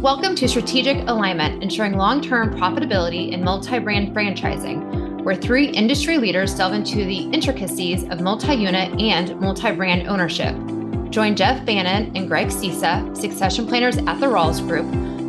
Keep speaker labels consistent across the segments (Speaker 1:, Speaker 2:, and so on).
Speaker 1: Welcome to Strategic Alignment, ensuring long-term profitability in multi-brand franchising, where three industry leaders delve into the intricacies of multi-unit and multi-brand ownership. Join Jeff Bannon and Greg Sisa, succession planners at the Rawls Group,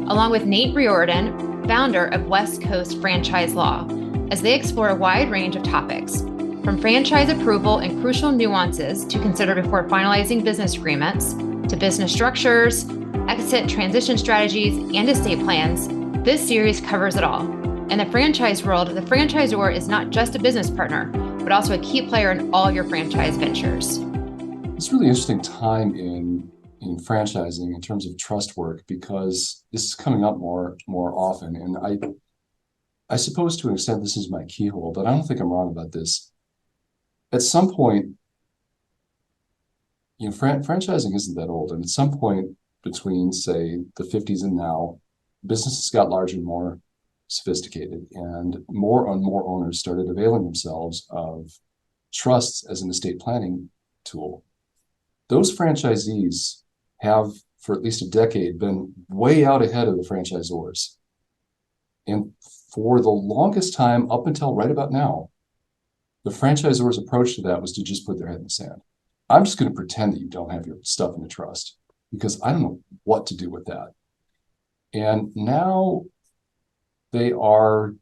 Speaker 1: along with Nate Riordan, founder of West Coast Franchise Law, as they explore a wide range of topics, from franchise approval and crucial nuances to consider before finalizing business agreements, to business structures, exit transition strategies, and estate plans. This series covers it all. In the franchise world, the franchisor is not just a business partner, but also a key player in all your franchise ventures.
Speaker 2: It's a really interesting time in franchising in terms of trust work, because this is coming up more often. And I suppose to an extent this is my keyhole, but I don't think I'm wrong about this. At some point, franchising isn't that old, and at some point between, say, the 50s and now, businesses got larger and more sophisticated, and more and more owners started availing themselves of trusts as an estate planning tool. Those franchisees have, for at least a decade, been way out ahead of the franchisors. And for the longest time, up until right about now, the franchisor's approach to that was to just put their head in the sand. I'm just going to pretend that you don't have your stuff in a trust, because I don't know what to do with that. And now they are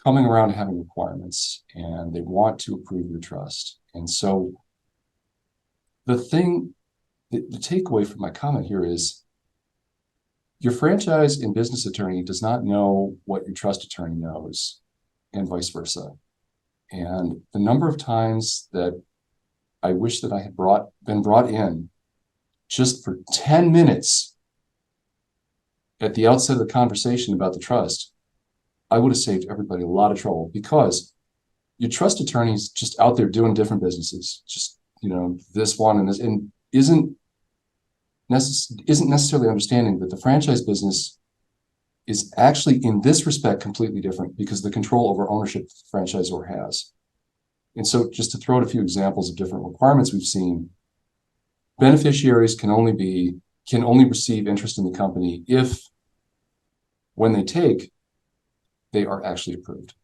Speaker 2: coming around to having requirements, and they want to approve your trust. And so the takeaway from my comment here is your franchise and business attorney does not know what your trust attorney knows, and vice versa. And the number of times that I wish that I had been brought in just for 10 minutes at the outset of the conversation about the trust, I would have saved everybody a lot of trouble, because your trust attorney's just out there doing different businesses, just, this one and this, and isn't necessarily understanding that the franchise business is actually, in this respect, completely different, because the control over ownership the franchisor has. And so, just to throw out a few examples of different requirements we've seen, beneficiaries can only receive interest in the company if, when they take, they are actually approved.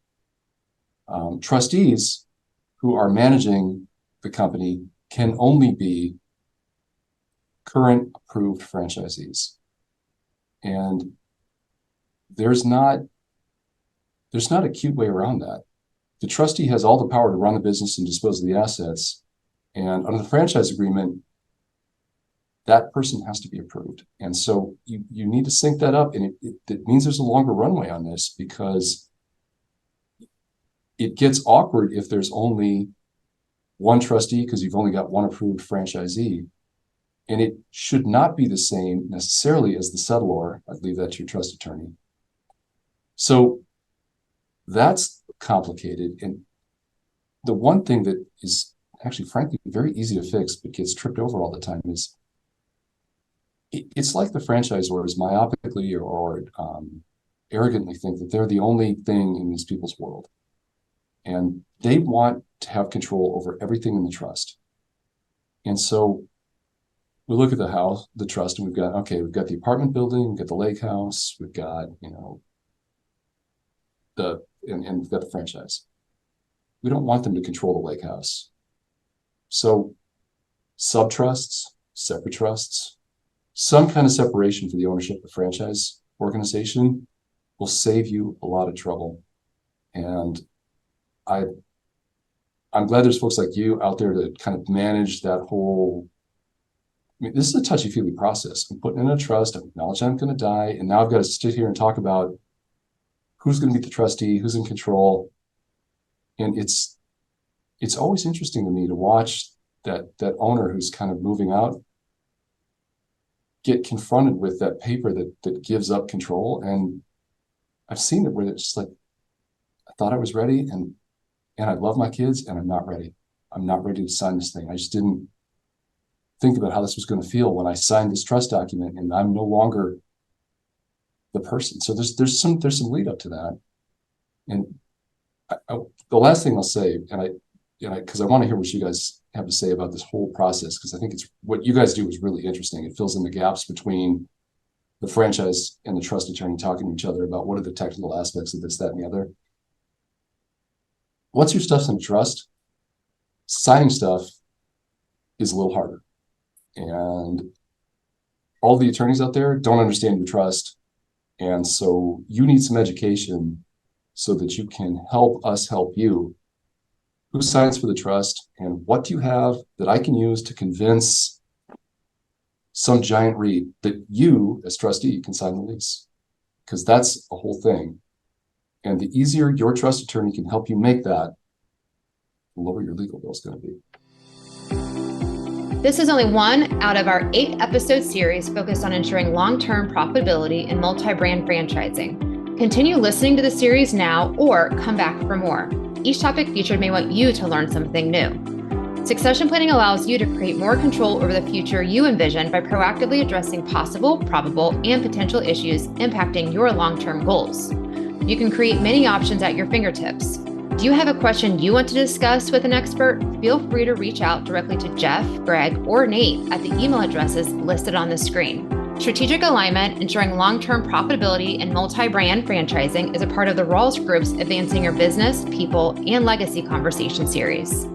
Speaker 2: Trustees who are managing the company can only be current approved franchisees. And there's not a cute way around that. The trustee has all the power to run the business and dispose of the assets. And under the franchise agreement, that person has to be approved. And so you need to sync that up. And it means there's a longer runway on this, because it gets awkward if there's only one trustee, because you've only got one approved franchisee. And it should not be the same necessarily as the settlor. I believe that's your trust attorney. So that's complicated. And the one thing that is actually, frankly, very easy to fix, but gets tripped over all the time, is it's like the franchisors myopically or arrogantly think that they're the only thing in these people's world. And they want to have control over everything in the trust. And so we look at the trust, and we've got the apartment building, we've got the lake house, we've got, and we've got the franchise. We don't want them to control the lake house. So sub-trusts, separate trusts, some kind of separation for the ownership of the franchise organization will save you a lot of trouble. And I'm glad there's folks like you out there to kind of manage that whole. I mean, this is a touchy-feely process. I'm putting in a trust, I acknowledge I'm going to die, and now I've got to sit here and talk about who's going to be the trustee, who's in control. And it's always interesting to me to watch that owner who's kind of moving out get confronted with that paper that gives up control. And I've seen it where it's just like, I thought I was ready, and I love my kids, and I'm not ready. I'm not ready to sign this thing. I just didn't think about how this was going to feel when I signed this trust document, and I'm no longer the person. So there's some lead up to that. And the last thing I'll say, because I want to hear what you guys have to say about this whole process, because I think it's what you guys do is really interesting. It fills in the gaps between the franchise and the trust attorney talking to each other about what are the technical aspects of this, that, and the other. Once your stuff's in trust, signing stuff is a little harder. And all the attorneys out there don't understand your trust. And so you need some education so that you can help us help you. Who signs for the trust, and what do you have that I can use to convince some giant REIT that you, as trustee, can sign the lease? Because that's a whole thing. And the easier your trust attorney can help you make that, the lower your legal bill is going to be.
Speaker 1: This is only one out of our 8-episode series focused on ensuring long-term profitability in multi-brand franchising. Continue listening to the series now or come back for more. Each topic featured may want you to learn something new. Succession planning allows you to create more control over the future you envision by proactively addressing possible, probable, and potential issues impacting your long-term goals. You can create many options at your fingertips. Do you have a question you want to discuss with an expert? Feel free to reach out directly to Jeff, Greg, or Nate at the email addresses listed on the screen. Strategic alignment, ensuring long-term profitability in multi-brand franchising, is a part of the Rawls Group's Advancing Your Business, People, and Legacy Conversation series.